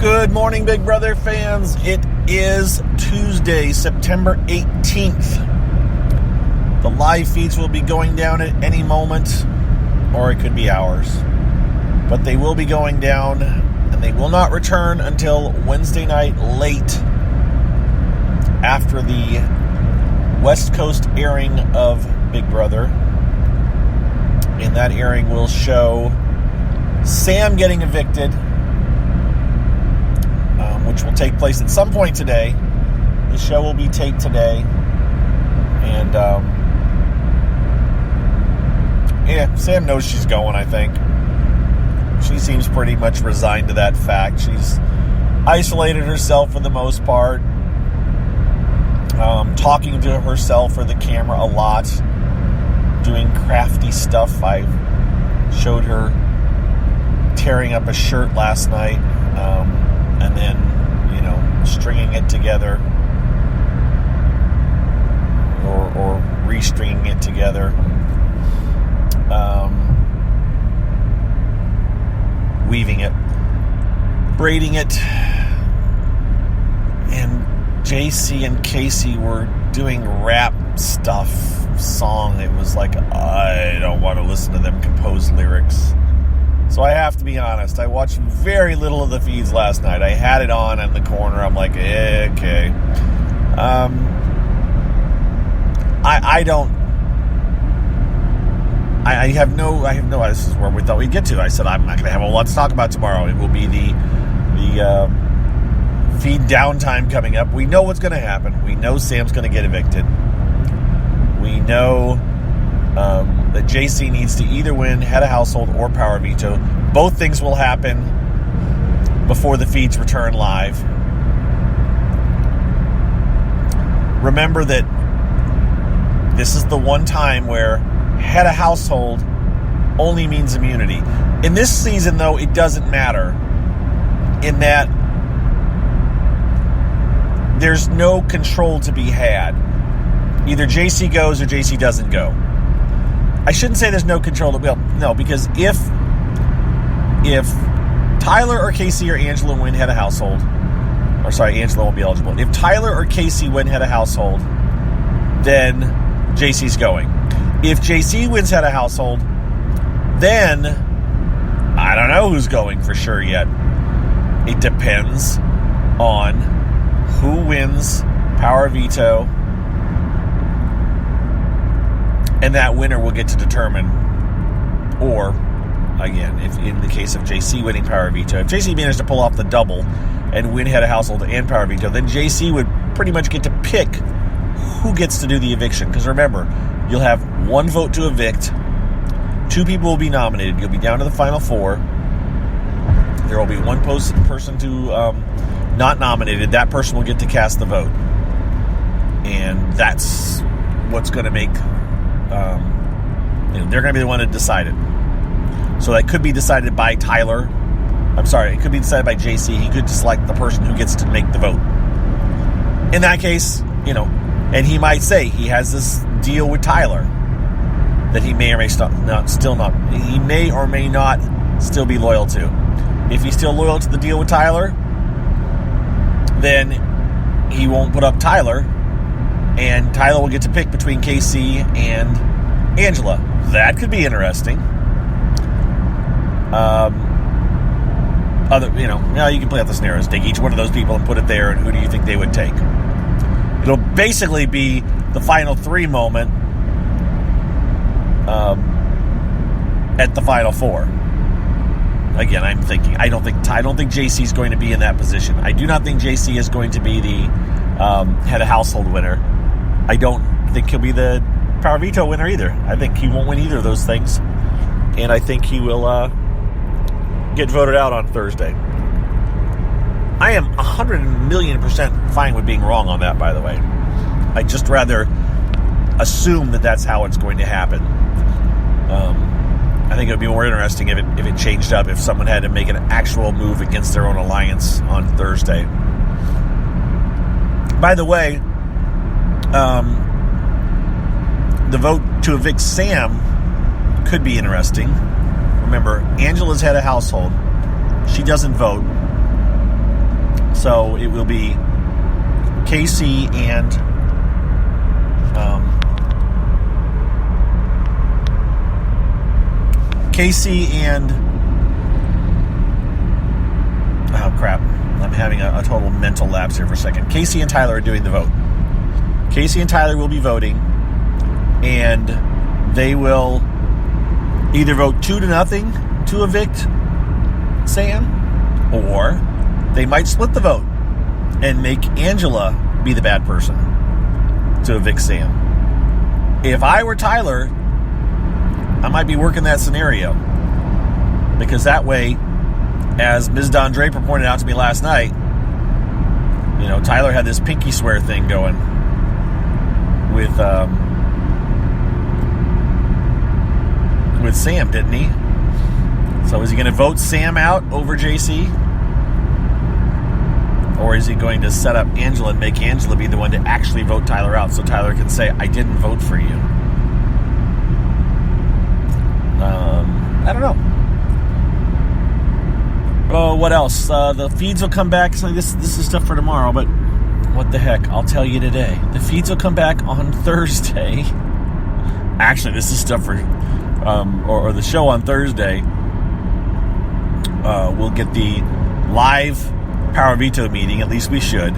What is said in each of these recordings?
Good morning, Big Brother fans. It is Tuesday, September 18th. The live feeds will be going down at any moment, or it could be hours. But they will be going down, and they will not return until Wednesday night late after the West Coast airing of Big Brother. And that airing will show Sam getting evicted, which will take place at some point today. The show will be taped today. And, Sam knows she's going, I think. She seems pretty much resigned to that fact. She's isolated herself for the most part. Talking to herself or the camera a lot. Doing crafty stuff. I showed her tearing up a shirt last night. And then, stringing it together. Or restringing it together. Weaving it. Braiding it. And JC and Casey were doing rap song. It was like, I don't want to listen to them compose lyrics. So I have to be honest, I watched very little of the feeds last night. I had it on in the corner. I'm like, okay. I have no, this is where we thought we'd get to. I said, I'm not going to have a lot to talk about tomorrow. It will be the feed downtime coming up. We know what's going to happen. We know Sam's going to get evicted. We know that JC needs to either win head of household or power veto. Both things will happen before the feeds return live. Remember that this is the one time where head of household only means immunity. In this season, though, it doesn't matter in that there's no control to be had. Either JC goes or JC doesn't go. I shouldn't say there's no control to build. No, because if Tyler or Casey or Angela win head of household, or sorry, Angela won't be eligible. If Tyler or Casey win head of household, then JC's going. If JC wins head of household, then I don't know who's going for sure yet. It depends on who wins power veto, and that winner will get to determine, or, again, if in the case of JC winning power veto, if JC managed to pull off the double and win head of household and power veto, then JC would pretty much get to pick who gets to do the eviction. Because remember, you'll have one vote to evict, 2 people will be nominated, you'll be down to the final 4, there will be one person to not nominated, that person will get to cast the vote. And that's what's going to make, they're going to be the one to decide it. So that could be decided by Tyler. I'm sorry, it could be decided by JC. He could select the person who gets to make the vote. In that case, and he might say he has this deal with Tyler that he may or may not still be loyal to. If he's still loyal to the deal with Tyler, then he won't put up Tyler, and Tyler will get to pick between Casey and Angela. That could be interesting. You can play out the scenarios. Take each one of those people and put it there, and who do you think they would take? It'll basically be the final 3 moment at the final 4. Again, I'm thinking I don't think JC is going to be in that position. I do not think JC is going to be the head of household winner. I don't think he'll be the power veto winner either. I think he won't win either of those things, and I think he will get voted out on Thursday. I am 100,000,000% fine with being wrong on that, by the way. I'd just rather assume that that's how it's going to happen. I think it would be more interesting if it changed up, if someone had to make an actual move against their own alliance on Thursday. By the way, the vote to evict Sam could be interesting. Remember, Angela's head of household. She doesn't vote. So it will be Casey and oh crap, I'm having a total mental lapse here for a second. Casey and Tyler are doing the vote. Casey and Tyler will be voting, and they will either vote 2-0 to evict Sam, or they might split the vote and make Angela be the bad person to evict Sam. If I were Tyler, I might be working that scenario, because that way, as Ms. Don Draper pointed out to me last night, Tyler had this pinky swear thing going with Sam, didn't he? So is he going to vote Sam out over JC? Or is he going to set up Angela and make Angela be the one to actually vote Tyler out, so Tyler can say, I didn't vote for you? I don't know. Oh, what else? The feeds will come back. So this is stuff for tomorrow, but what the heck? I'll tell you today. The feeds will come back on Thursday. Actually, this is stuff for, or the show on Thursday. We'll get the live Power Veto meeting. At least we should.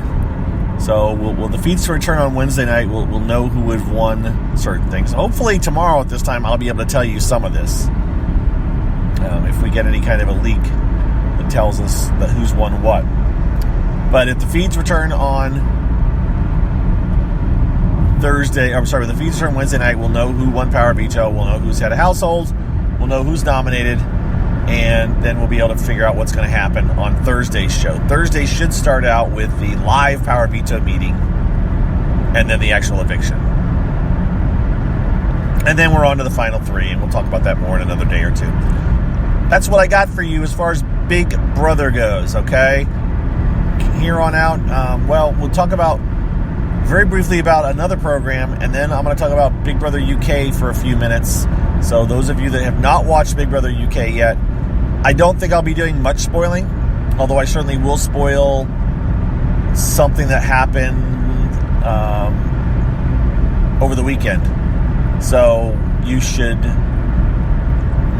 So will the feeds to return on Wednesday night. We'll know who would have won certain things. Hopefully tomorrow at this time I'll be able to tell you some of this. If we get any kind of a leak that tells us that who's won what. But if the feeds return on Thursday, the feeds return Wednesday night, we'll know who won Power Veto. We'll know who's head of household. We'll know who's nominated. And then we'll be able to figure out what's going to happen on Thursday's show. Thursday should start out with the live Power Veto meeting and then the actual eviction. And then we're on to the final three, and we'll talk about that more in another day or two. That's what I got for you as far as Big Brother goes, okay? Here on out, we'll talk about very briefly about another program, and then I'm going to talk about Big Brother UK for a few minutes. So those of you that have not watched Big Brother UK yet, I don't think I'll be doing much spoiling, although I certainly will spoil something that happened over the weekend. So you should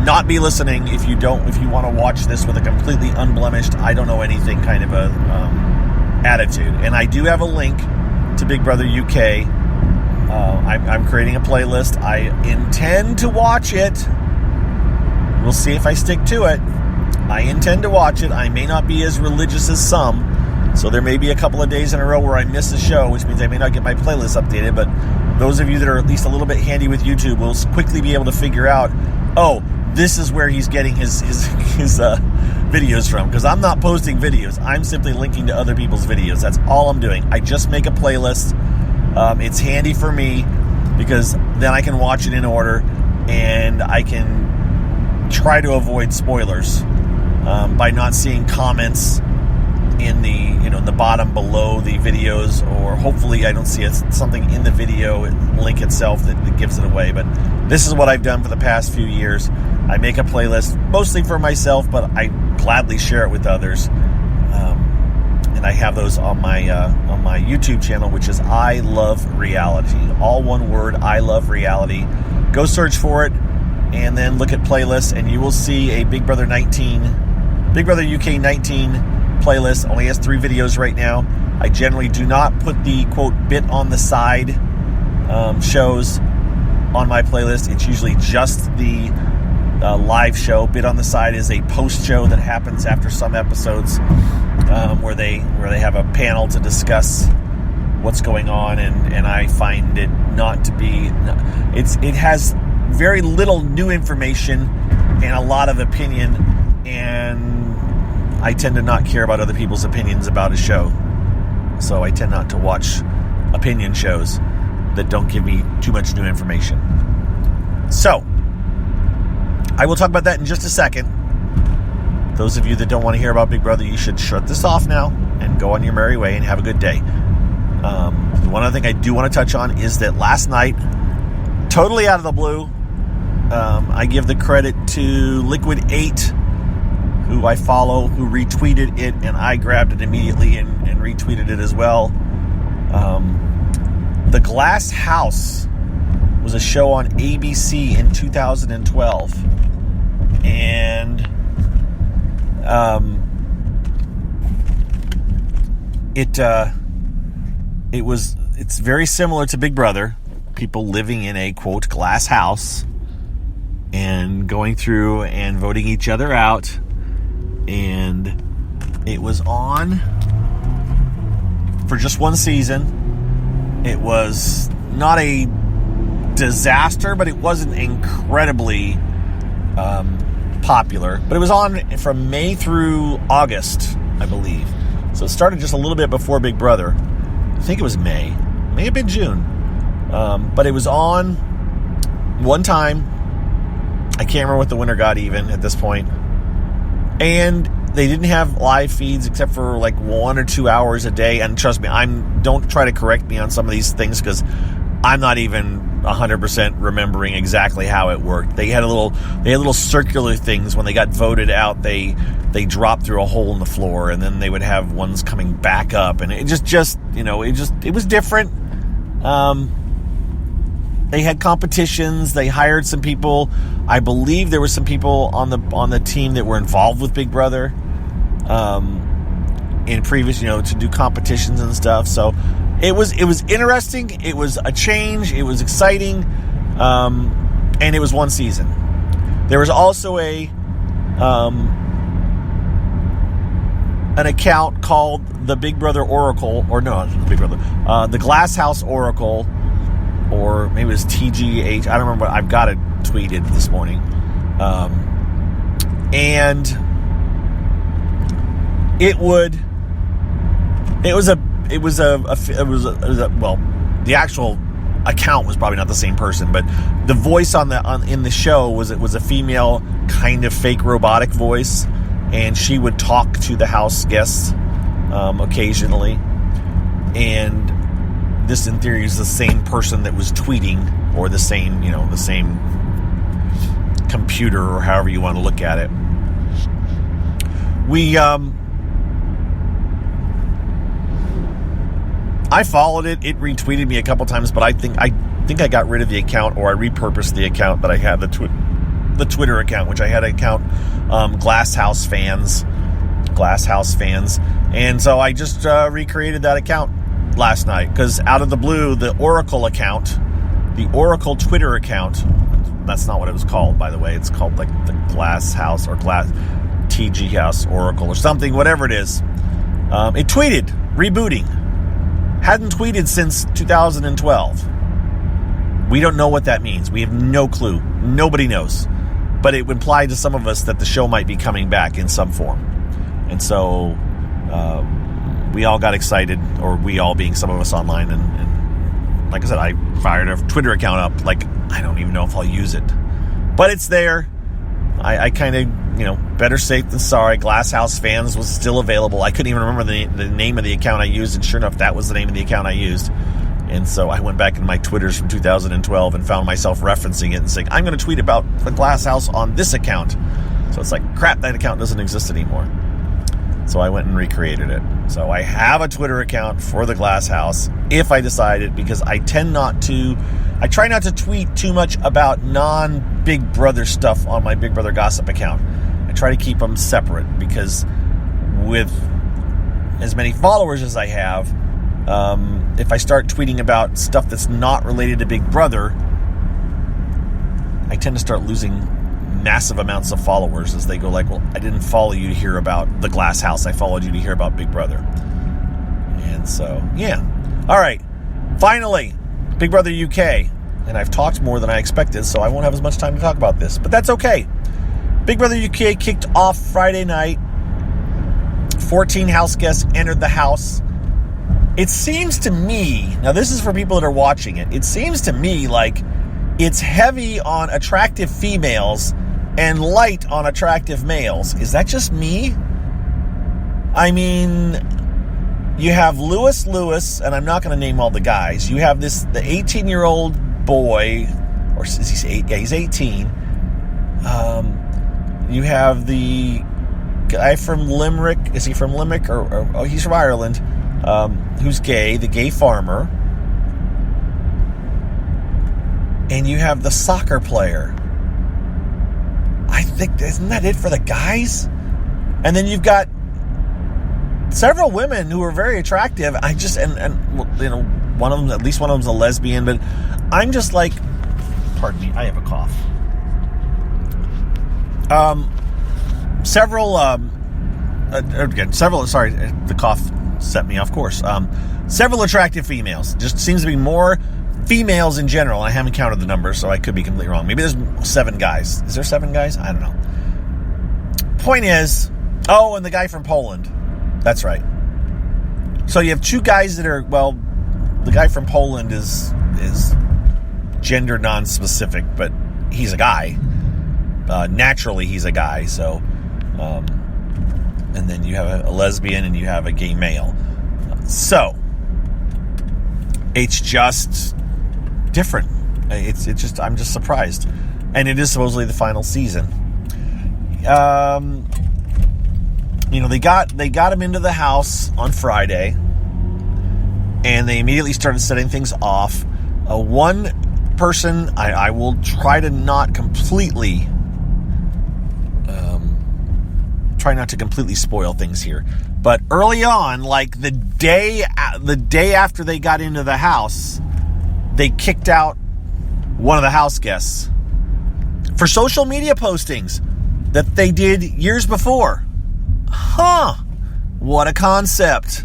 not be listening if you want to watch this with a completely unblemished, I don't know anything kind of a attitude. And I do have a link to Big Brother UK. I'm creating a playlist. I intend to watch it. We'll see if I stick to it. I intend to watch it. I may not be as religious as some, so there may be a couple of days in a row where I miss a show, which means I may not get my playlist updated, but those of you that are at least a little bit handy with YouTube will quickly be able to figure out, oh, this is where he's getting his videos from, because I'm not posting videos. I'm simply linking to other people's videos. That's all I'm doing. I just make a playlist. It's handy for me because then I can watch it in order, and I can try to avoid spoilers by not seeing comments in the bottom below the videos, or hopefully I don't see something in the video link itself that gives it away. But this is what I've done for the past few years. I make a playlist mostly for myself, but I gladly share it with others. And I have those on my YouTube channel, which is I Love Reality. All one word, I Love Reality. Go search for it, and then look at playlists, and you will see a Big Brother UK 19 playlist. Only has 3 videos right now. I generally do not put the, quote, bit on the side shows on my playlist. It's usually just the live show. Bit on the side is a post show that happens after some episodes, where they have a panel to discuss what's going on, and I find it not to be. It has very little new information and a lot of opinion, and I tend to not care about other people's opinions about a show. So I tend not to watch opinion shows that don't give me too much new information. So I will talk about that in just a second. Those of you that don't want to hear about Big Brother, you should shut this off now and go on your merry way and have a good day. One other thing I do want to touch on is that last night, totally out of the blue, I give the credit to Liquid 8, who I follow, who retweeted it, and I grabbed it immediately and retweeted it as well. The Glass House was a show on ABC in 2012, and it's very similar to Big Brother. People living in a, quote, glass house and going through and voting each other out. And it was on for just one season. It was not a disaster, but it wasn't incredibly popular. But it was on from May through August, I believe. So it started just a little bit before Big Brother. I think it was May. May have been June. But it was on one time. I can't remember what the winner got even at this point. And they didn't have live feeds except for like 1 or 2 hours a day. And trust me, don't try to correct me on some of these things because I'm not even 100% remembering exactly how it worked. They had little circular things when they got voted out. They dropped through a hole in the floor, and then they would have ones coming back up, and it was different. They had competitions. They hired some people. I believe there were some people on the team that were involved with Big Brother in previous, to do competitions and stuff. So it was interesting. It was a change. It was exciting, and it was one season. There was also an account called the Big Brother Oracle, or no, not the Big Brother, the Glass House Oracle, or maybe it was TGH. I don't remember. I've got it tweeted this morning, and it was the actual account was probably not the same person, but the voice in the show was a female kind of fake robotic voice, and she would talk to the house guests occasionally. And this, in theory, is the same person that was tweeting, or the same computer, or however you want to look at it. I followed it. It retweeted me a couple times, but I think I got rid of the account, or I repurposed the account that I had, the Twitter account, which I had an account, Glass House Fans, and so I just recreated that account last night, because out of the blue, the Oracle Twitter account, that's not what it was called, by the way. It's called like the Glass House or Glass TG House Oracle or something, whatever it is. It tweeted rebooting. Hadn't tweeted since 2012. We don't know what that means. We have no clue. Nobody knows. But it implied to some of us that the show might be coming back in some form. And so we all got excited, or we all being some of us online. And like I said, I fired a Twitter account up. Like, I don't even know if I'll use it. But it's there. I kind of, better safe than sorry. Glass House Fans was still available. I couldn't even remember the name of the account I used, and sure enough, that was the name of the account I used. And so I went back in my Twitters from 2012 and found myself referencing it and saying, I'm going to tweet about the Glass House on this account. So it's like, crap, that account doesn't exist anymore. So I went and recreated it. So I have a Twitter account for the Glass House if I decide it, because I try not to tweet too much about non-Big Brother stuff on my Big Brother Gossip account. I try to keep them separate, because with as many followers as I have, if I start tweeting about stuff that's not related to Big Brother, I tend to start losing massive amounts of followers as they go like, well, I didn't follow you to hear about the Glass House. I followed you to hear about Big Brother. And so, yeah. All right. Finally, Big Brother UK. And I've talked more than I expected, so I won't have as much time to talk about this. But that's okay. Big Brother UK kicked off Friday night. 14 house guests entered the house. It seems to me, now this is for people that are watching it, it seems to me like it's heavy on attractive females and light on attractive males. Is that just me? I mean, you have Lewis, and I'm not going to name all the guys. You have the 18-year-old boy, or is he 8? Yeah, he's 18. You have the guy from Limerick. Is he from Limerick? Or he's from Ireland. Who's gay, the gay farmer. And you have the soccer player. I think, isn't that it for the guys? And then you've got several women who are very attractive. One of them, at least one of them's a lesbian, but I'm just like, pardon me, I have a cough. Sorry, the cough set me off course. Several attractive females. Just seems to be more females in general. I haven't counted the numbers, so I could be completely wrong. Maybe there's 7 guys. Is there 7 guys? I don't know. Point is, and the guy from Poland. That's right. So you have 2 guys that are, the guy from Poland is gender non-specific, but he's a guy. Naturally, he's a guy. So, and then you have a lesbian and you have a gay male. So, it's just different. I'm just surprised. And it is supposedly the final season. They got him into the house on Friday, and they immediately started setting things off. One person, I will try to not completely spoil things here, but early on, like the day after they got into the house, they kicked out one of the house guests for social media postings that they did years before. What a concept.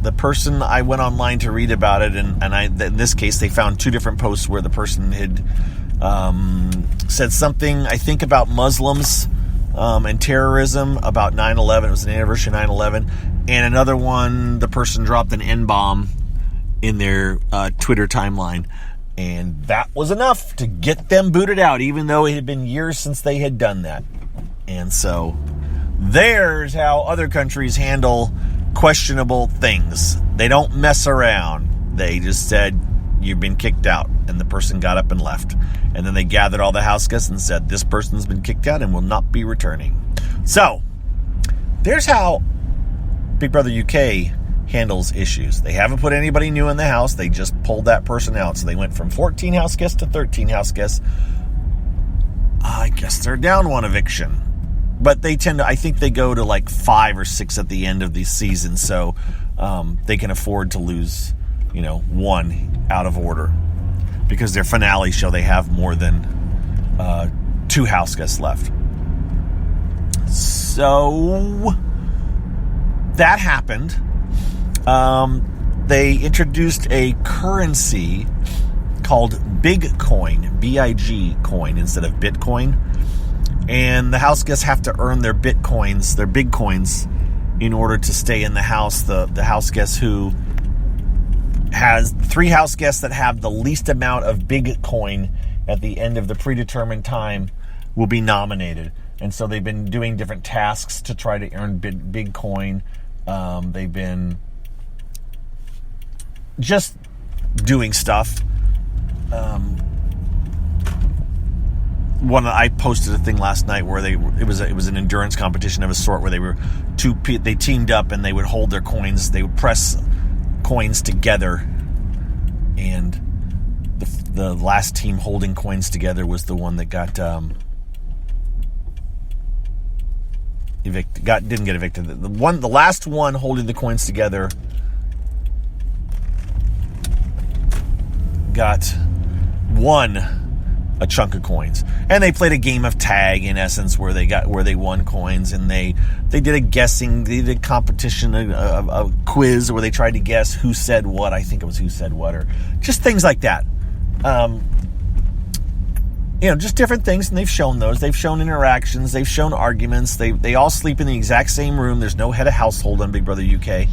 The person, I went online to read about it, and in this case, they found 2 different posts where the person had said something, I think, about Muslims and terrorism, about 9/11. It was an anniversary of 9/11. And another one, the person dropped an N-bomb in their Twitter timeline. And that was enough to get them booted out, even though it had been years since they had done that. And so there's how other countries handle questionable things. They don't mess around. They just said, you've been kicked out. And the person got up and left. And then they gathered all the house guests and said, this person's been kicked out and will not be returning. So there's how Big Brother UK handles issues. They haven't put anybody new in the house. They just pulled that person out. So they went from 14 house guests to 13 house guests. I guess they're down 1 eviction. But they tend to, I think they go to like 5 or 6 at the end of the season. So they can afford to lose, 1 out of order. Because their finale show, they have more than 2 house guests left. So that happened. They introduced a currency called Bitcoin, B-I-G coin, instead of Bitcoin. And the house guests have to earn their Bitcoins, their big coins, in order to stay in the house. The house guests who has 3 house guests that have the least amount of Bitcoin at the end of the predetermined time will be nominated. And so they've been doing different tasks to try to earn Bitcoin. They've been just doing stuff. I posted a thing last night where it was an endurance competition of a sort where they teamed up and they would hold their coins. They would press coins together, and the last team holding coins together was the one that got evicted. Didn't get evicted. The last one holding the coins together won a chunk of coins. And they played a game of tag, in essence, where they won coins, and they did a competition, a quiz where they tried to guess who said what. I think it was who said what, or just things like that. Just different things, and they've shown those. They've shown interactions. They've shown arguments. They all sleep in the exact same room. There's no head of household on Big Brother UK.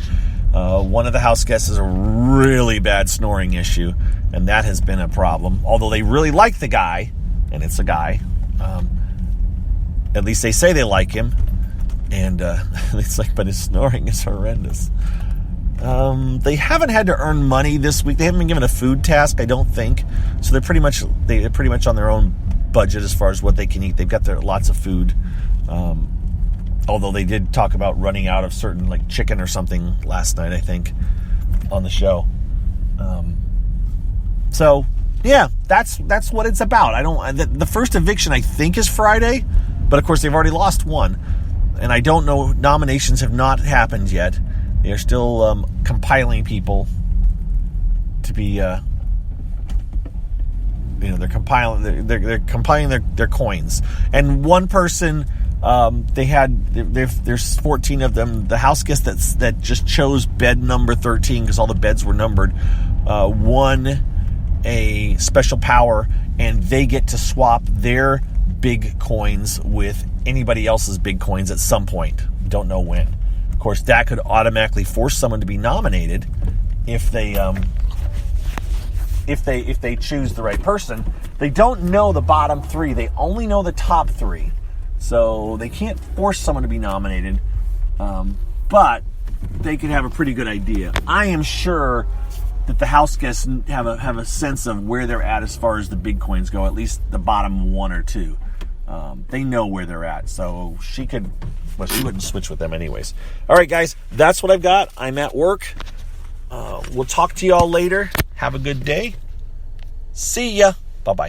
One of the house guests has a really bad snoring issue, and that has been a problem. Although they really like the guy, and it's a guy. At least they say they like him. And it's like, but his snoring is horrendous. They haven't had to earn money this week. They haven't been given a food task, I don't think. So they're pretty much on their own budget as far as what they can eat. They've got lots of food. Although they did talk about running out of certain, like, chicken or something last night, I think, on the show. So yeah, that's what it's about. The first eviction, I think, is Friday, but of course they've already lost one, and I don't know. Nominations have not happened yet. They are still compiling people to be. They're compiling. They're compiling their coins, and one person. There's 14 of them. The house guest that just chose bed number 13 because all the beds were numbered won a special power, and they get to swap their big coins with anybody else's big coins at some point. Don't know when. Of course, that could automatically force someone to be nominated if they choose the right person. They don't know the bottom three. They only know the top three. So they can't force someone to be nominated, but they could have a pretty good idea. I am sure that the house guests have a sense of where they're at as far as the big coins go, at least the bottom one or two. They know where they're at, so she wouldn't switch with them anyways. All right, guys, that's what I've got. I'm at work. We'll talk to y'all later. Have a good day. See ya. Bye-bye.